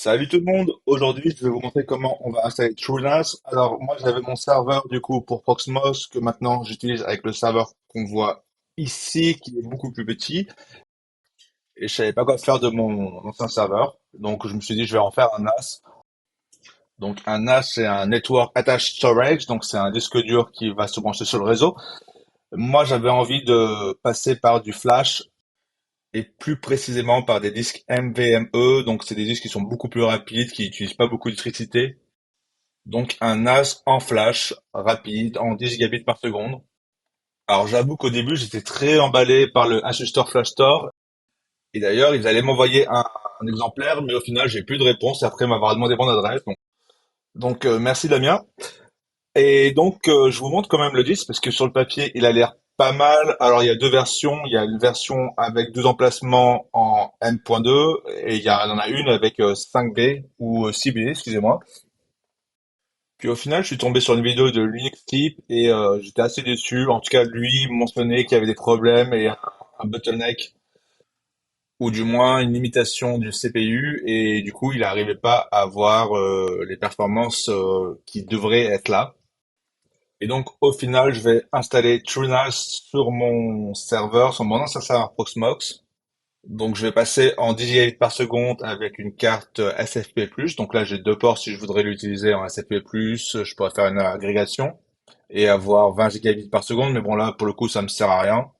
Salut tout le monde, aujourd'hui je vais vous montrer comment on va installer TrueNAS. Alors moi j'avais mon serveur du coup pour Proxmox que maintenant j'utilise avec le serveur qu'on voit ici qui est beaucoup plus petit et je savais pas quoi faire de mon ancien serveur. Donc je me suis dit je vais en faire un NAS. Donc un NAS c'est un Network Attached Storage, donc c'est un disque dur qui va se brancher sur le réseau. Moi j'avais envie de passer par du flash et plus précisément par des disques NVMe, donc c'est des disques qui sont beaucoup plus rapides, qui n'utilisent pas beaucoup d'électricité. Donc un NAS en flash, rapide, en 10 gigabits par seconde. Alors j'avoue qu'au début j'étais très emballé par le Asustor Flash Store. Et d'ailleurs ils allaient m'envoyer un exemplaire, mais au final j'ai plus de réponse après m'avoir demandé mon adresse. Donc, merci Damien. Et donc je vous montre quand même le disque parce que sur le papier il a l'air pas mal. Alors il y a deux versions. Il y a une version avec deux emplacements en M.2 et il y en a une avec 5B ou 6B, excusez-moi. Puis au final, je suis tombé sur une vidéo de l'Unix Tip et j'étais assez déçu. En tout cas, lui mentionnait qu'il y avait des problèmes et un bottleneck ou du moins une limitation du CPU et du coup, il n'arrivait pas à avoir les performances qui devraient être là. Et donc, au final, je vais installer TrueNAS sur mon serveur, sur mon ancien serveur Proxmox. Donc, je vais passer en 10 gigabits par seconde avec une carte SFP+. Donc là, j'ai deux ports si je voudrais l'utiliser en SFP+. Je pourrais faire une agrégation et avoir 20 gigabits par seconde. Mais bon, là, pour le coup, ça me sert à rien.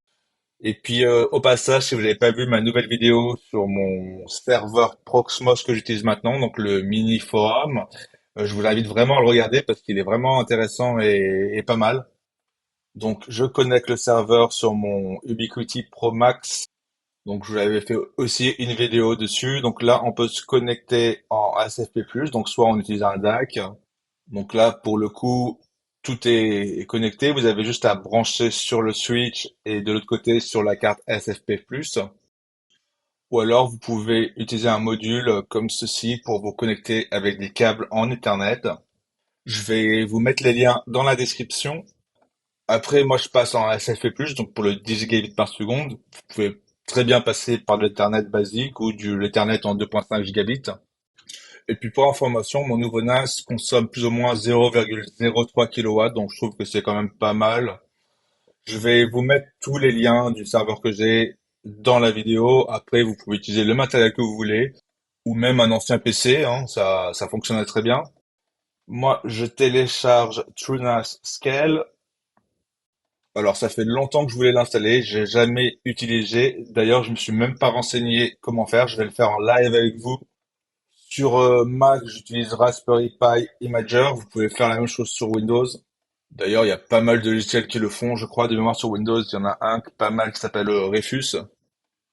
Et puis, au passage, si vous n'avez pas vu ma nouvelle vidéo sur mon serveur Proxmox que j'utilise maintenant, donc le mini forum, je vous invite vraiment à le regarder parce qu'il est vraiment intéressant et pas mal. Donc, je connecte le serveur sur mon Ubiquiti Pro Max. Donc, je vous avais fait aussi une vidéo dessus. Donc là, on peut se connecter en SFP+, donc soit en utilisant un DAC. Donc là, pour le coup, tout est connecté. Vous avez juste à brancher sur le switch et de l'autre côté sur la carte SFP+. Ou alors, vous pouvez utiliser un module comme ceci pour vous connecter avec des câbles en Ethernet. Je vais vous mettre les liens dans la description. Après, moi, je passe en SFP+, donc pour le 10 gigabits par seconde. Vous pouvez très bien passer par l'Ethernet basique ou l'Ethernet en 2.5 gigabits. Et puis pour information, mon nouveau NAS consomme plus ou moins 0,03 kW, donc je trouve que c'est quand même pas mal. Je vais vous mettre tous les liens du serveur que j'ai dans la vidéo. Après, vous pouvez utiliser le matériel que vous voulez, ou même un ancien PC, hein, ça fonctionne très bien. Moi, je télécharge TrueNAS Scale. Alors, ça fait longtemps que je voulais l'installer, j'ai jamais utilisé. D'ailleurs, je me suis même pas renseigné comment faire. Je vais le faire en live avec vous. Sur Mac, j'utilise Raspberry Pi Imager. Vous pouvez faire la même chose sur Windows. D'ailleurs, il y a pas mal de logiciels qui le font, je crois, de mémoire sur Windows. Il y en a un pas mal qui s'appelle Refus.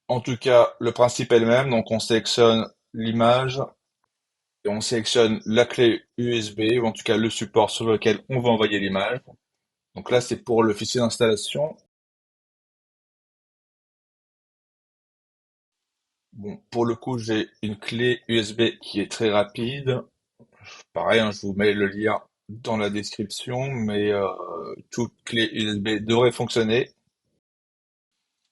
En tout cas, le principe est le même. Donc, on sélectionne l'image et on sélectionne la clé USB, ou en tout cas le support sur lequel on va envoyer l'image. Donc là, c'est pour le fichier d'installation. Bon, pour le coup, j'ai une clé USB qui est très rapide. Pareil, hein, je vous mets le lien dans la description, mais toute clé USB devrait fonctionner.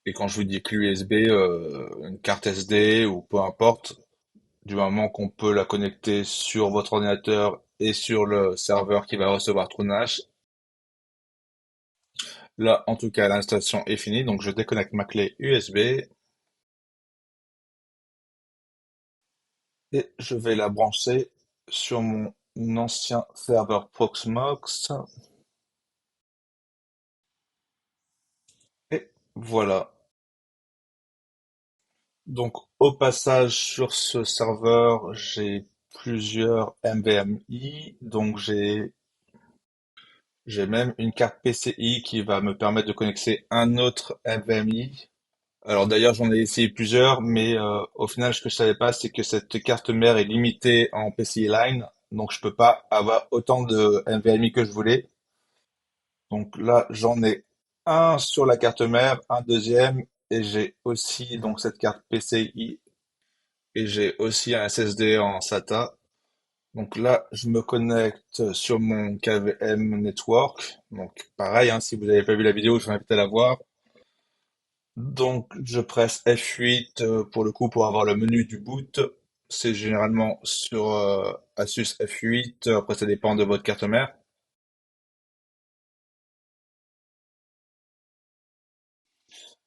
Et quand je vous dis clé USB, une carte SD ou peu importe, du moment qu'on peut la connecter sur votre ordinateur et sur le serveur qui va recevoir TrueNAS, là, en tout cas, l'installation est finie. Donc, je déconnecte ma clé USB et je vais la brancher sur mon ancien serveur Proxmox. Et voilà. Donc, au passage, sur ce serveur, j'ai plusieurs NVMe. Donc, j'ai même une carte PCI qui va me permettre de connecter un autre NVMe. Alors, d'ailleurs, j'en ai essayé plusieurs, mais au final, ce que je savais pas, c'est que cette carte mère est limitée en PCI Line. Donc, je peux pas avoir autant de NVMe que je voulais. Donc là, j'en ai un sur la carte mère, un deuxième, et j'ai aussi donc cette carte PCI et j'ai aussi un SSD en SATA. Donc là, je me connecte sur mon KVM Network. Donc pareil, hein, si vous n'avez pas vu la vidéo, je vous invite à la voir. Donc je presse F8 pour le coup pour avoir le menu du boot. c'est généralement sur Asus F8. Après, ça dépend de votre carte mère.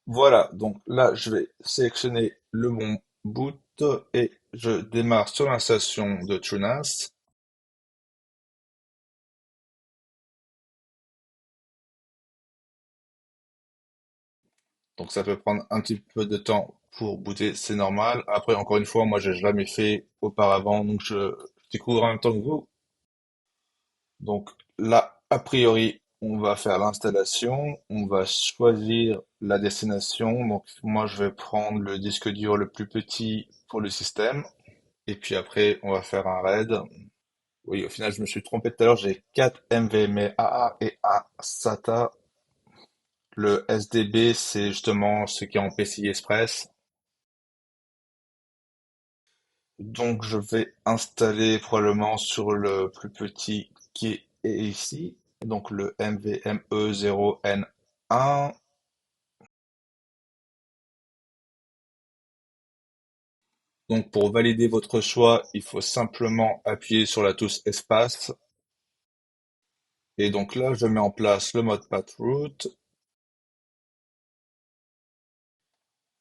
Voilà, donc là, je vais sélectionner le bon boot et je démarre sur l'installation de TrueNAS. Donc ça peut prendre un petit peu de temps pour booter, c'est normal. Après, encore une fois, moi, j'ai jamais fait auparavant, donc je découvre en même temps que vous. Donc là, a priori, on va faire l'installation, on va choisir la destination. Donc moi, je vais prendre le disque dur le plus petit pour le système. Et puis après, on va faire un RAID. Oui, au final, je me suis trompé tout à l'heure, j'ai 4 NVMe AA et A SATA. Le SDB, c'est justement ce qui est en PCI Express. Donc, je vais installer probablement sur le plus petit qui est ici. Donc, le NVMe0N1. Donc, pour valider votre choix, il faut simplement appuyer sur la touche espace. Et donc là, je mets en place le mode pathroot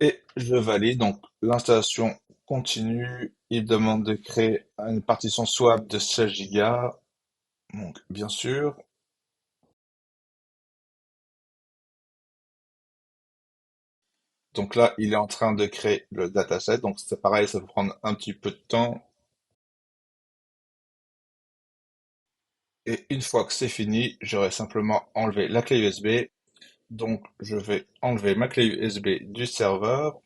et je valide. Donc, l'installation continue. Il demande de créer une partition swap de 16 Go. Donc, bien sûr. Donc là, il est en train de créer le dataset. Donc, c'est pareil, ça peut prendre un petit peu de temps. Et une fois que c'est fini, j'aurai simplement enlevé la clé USB. Donc, je vais enlever ma clé USB du serveur.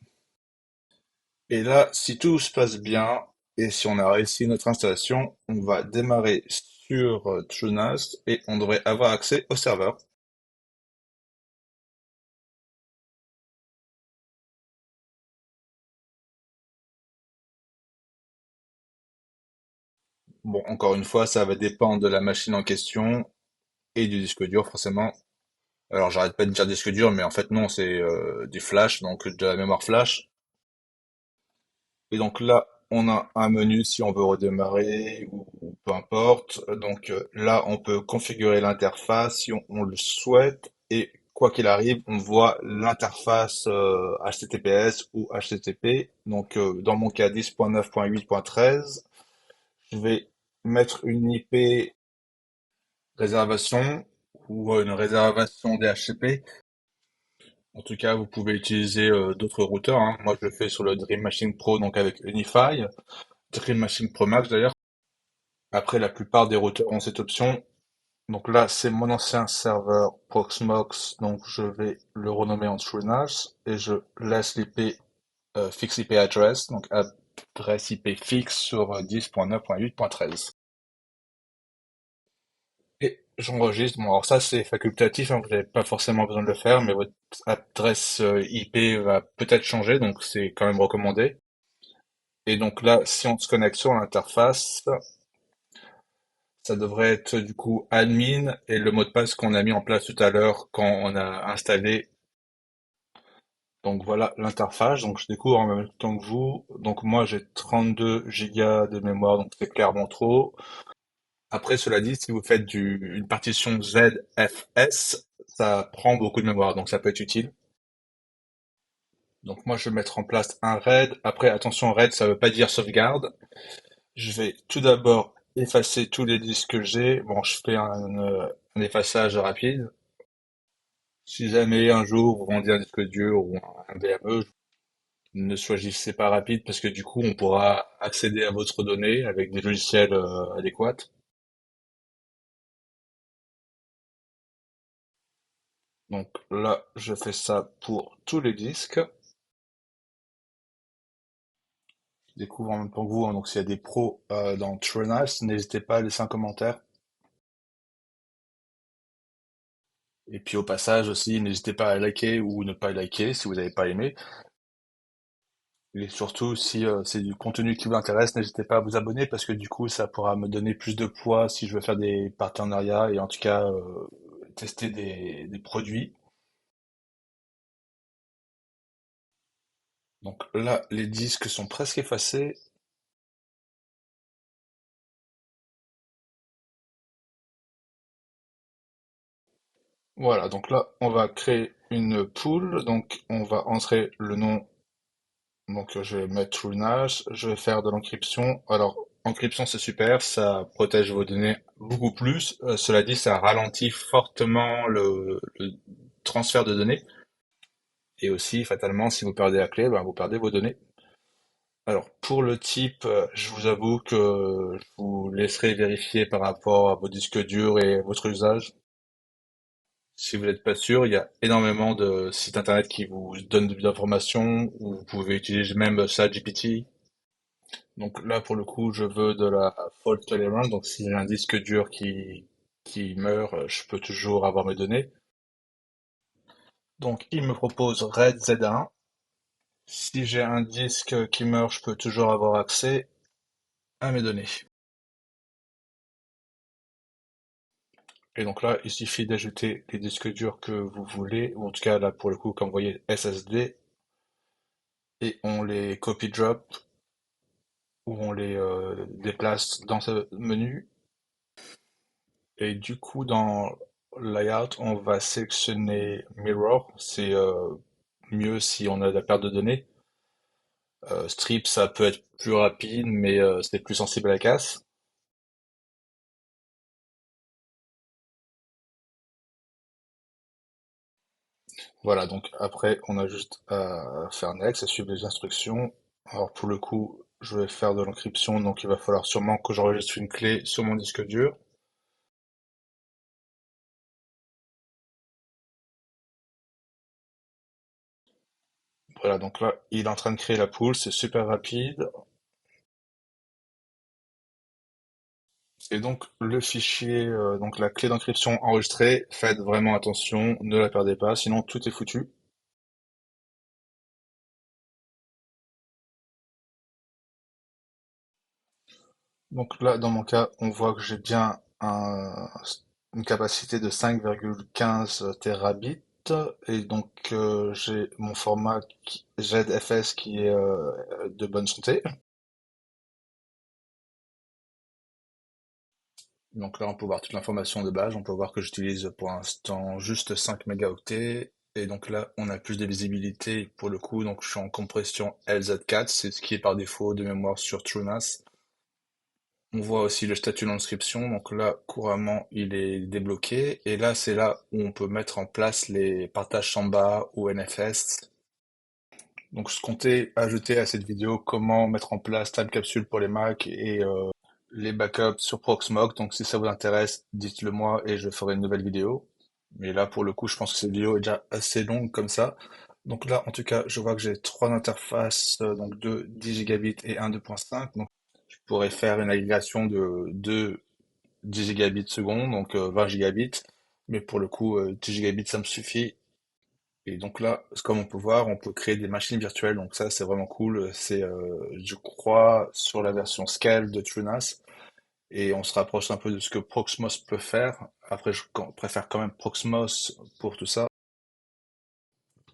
Et là, si tout se passe bien, et si on a réussi notre installation, on va démarrer sur TrueNAS et on devrait avoir accès au serveur. Bon, encore une fois, ça va dépendre de la machine en question et du disque dur, forcément. Alors, j'arrête pas de dire disque dur, mais en fait, non, c'est du flash, donc de la mémoire flash. Et donc là, on a un menu si on veut redémarrer ou peu importe. Donc là, on peut configurer l'interface si on le souhaite. Et quoi qu'il arrive, on voit l'interface HTTPS ou HTTP. Donc dans mon cas 10.9.8.13, je vais mettre une IP réservation ou une réservation DHCP. En tout cas, vous pouvez utiliser d'autres routeurs, hein. Moi, je le fais sur le Dream Machine Pro, donc avec Unify. Dream Machine Pro Max d'ailleurs. Après, la plupart des routeurs ont cette option. Donc là, c'est mon ancien serveur Proxmox, donc je vais le renommer en TrueNAS et je laisse l'IP fixe IP address, donc adresse IP fixe sur 10.9.8.13. Et j'enregistre. Bon, alors ça, c'est facultatif, hein, vous n'avez pas forcément besoin de le faire, mais votre adresse IP va peut-être changer, donc c'est quand même recommandé. Et donc là, si on se connecte sur l'interface, ça devrait être du coup admin et le mot de passe qu'on a mis en place tout à l'heure quand on a installé. Donc voilà l'interface. Donc je découvre en même temps que vous. Donc moi j'ai 32 gigas de mémoire, donc c'est clairement trop. Après cela dit, si vous faites une partition ZFS, ça prend beaucoup de mémoire, donc ça peut être utile. Donc moi je vais mettre en place un RAID. Après attention, RAID ça veut pas dire sauvegarde. Je vais tout d'abord effacer tous les disques que j'ai. Bon, je fais un effaçage rapide. Si jamais un jour vous vendez un disque dur ou un VME, ne choisissez pas rapide parce que du coup on pourra accéder à votre donnée avec des logiciels adéquats. Donc là, je fais ça pour tous les disques. Je découvre en même temps que vous, hein, donc s'il y a des pros dans TrueNAS, n'hésitez pas à laisser un commentaire. Et puis au passage aussi, n'hésitez pas à liker ou ne pas liker si vous n'avez pas aimé. Et surtout, si c'est du contenu qui vous intéresse, n'hésitez pas à vous abonner parce que du coup, ça pourra me donner plus de poids si je veux faire des partenariats et en tout cas tester des produits. Donc là, les disques sont presque effacés. Voilà, donc là, on va créer une pool. Donc, on va entrer le nom. Donc, je vais mettre TrueNAS. Je vais faire de l'encryption. Alors, encryption, c'est super. Ça protège vos données beaucoup plus. Cela dit, ça ralentit fortement le transfert de données. Et aussi, fatalement, si vous perdez la clé, ben, vous perdez vos données. Alors, pour le type, je vous avoue que je vous laisserai vérifier par rapport à vos disques durs et votre usage. Si vous n'êtes pas sûr, il y a énormément de sites internet qui vous donnent des informations, ou vous pouvez utiliser même ChatGPT. Donc là, pour le coup, je veux de la fault tolerance. Donc si j'ai un disque dur qui meurt, je peux toujours avoir mes données. Donc il me propose RAID Z1. Si j'ai un disque qui meurt, je peux toujours avoir accès à mes données. Et donc là, il suffit d'ajouter les disques durs que vous voulez, ou en tout cas là pour le coup, comme vous voyez, SSD, et on les copy drop ou on les déplace dans ce menu. Et du coup, dans Layout, on va sélectionner Mirror. C'est mieux si on a de la perte de données. Strip, ça peut être plus rapide, mais c'est plus sensible à la casse. Voilà, donc après, on a juste à faire Next et suivre les instructions. Alors pour le coup, je vais faire de l'encryption, donc il va falloir sûrement que j'enregistre une clé sur mon disque dur. Voilà, donc là, il est en train de créer la pool, c'est super rapide. Et donc le fichier, donc la clé d'encryption enregistrée, faites vraiment attention, ne la perdez pas, sinon tout est foutu. Donc là, dans mon cas, on voit que j'ai bien une capacité de 5,15 terabits, et donc j'ai mon format ZFS qui est de bonne santé. Donc là, on peut voir toute l'information de base. On peut voir que j'utilise pour l'instant juste 5 mégaoctets. Et donc là, on a plus de visibilité pour le coup. Donc je suis en compression LZ4, c'est ce qui est par défaut de mémoire sur TrueNAS. On voit aussi le statut d'inscription. Donc là, couramment, il est débloqué. Et là, c'est là où on peut mettre en place les partages Samba ou NFS. Donc je comptais ajouter à cette vidéo comment mettre en place Time Capsule pour les Mac et les backups sur Proxmox. Donc si ça vous intéresse, dites-le moi et je ferai une nouvelle vidéo. Mais là, pour le coup, je pense que cette vidéo est déjà assez longue comme ça. Donc là, en tout cas, je vois que j'ai trois interfaces, donc deux 10 gigabits et un 2.5. Donc je pourrais faire une agrégation de deux 10 gigabits seconde, donc 20 gigabits. Mais pour le coup, 10 gigabits, ça me suffit. Et donc là, comme on peut voir, on peut créer des machines virtuelles. Donc ça, c'est vraiment cool. C'est, je crois, sur la version Scale de TrueNAS. Et on se rapproche un peu de ce que Proxmox peut faire. Après, je préfère quand même Proxmox pour tout ça.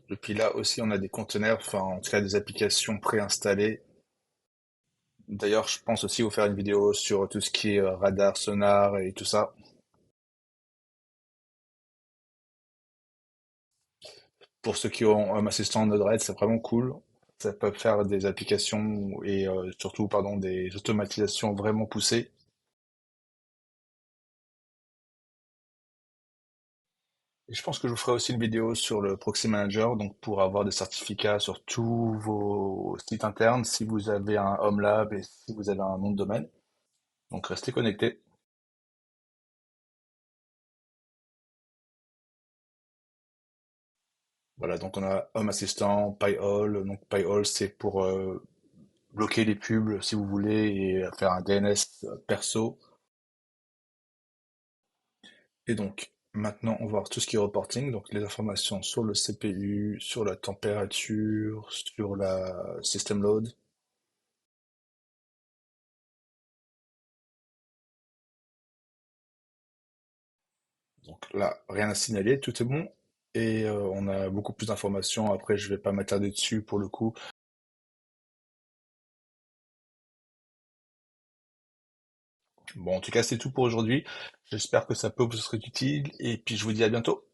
Et puis là aussi, on a des conteneurs, enfin, en tout cas des applications préinstallées. D'ailleurs, je pense aussi vous faire une vidéo sur tout ce qui est radar, sonar et tout ça. Pour ceux qui ont un assistant Node-RED, c'est vraiment cool. Ça peut faire des applications et surtout, pardon, des automatisations vraiment poussées. Et je pense que je vous ferai aussi une vidéo sur le Proxy Manager, donc pour avoir des certificats sur tous vos sites internes, si vous avez un Home Lab et si vous avez un nom de domaine. Donc restez connectés. Voilà, donc on a Home Assistant, PyHole. Donc PyHole, c'est pour bloquer les pubs si vous voulez et faire un DNS perso. Et donc maintenant, on va voir tout ce qui est reporting, donc les informations sur le CPU, sur la température, sur la system load. Donc là, rien à signaler, tout est bon. Et on a beaucoup plus d'informations. Après, je vais pas m'attarder dessus pour le coup. Bon, en tout cas, c'est tout pour aujourd'hui. J'espère que ça peut vous être utile. Et puis, je vous dis à bientôt.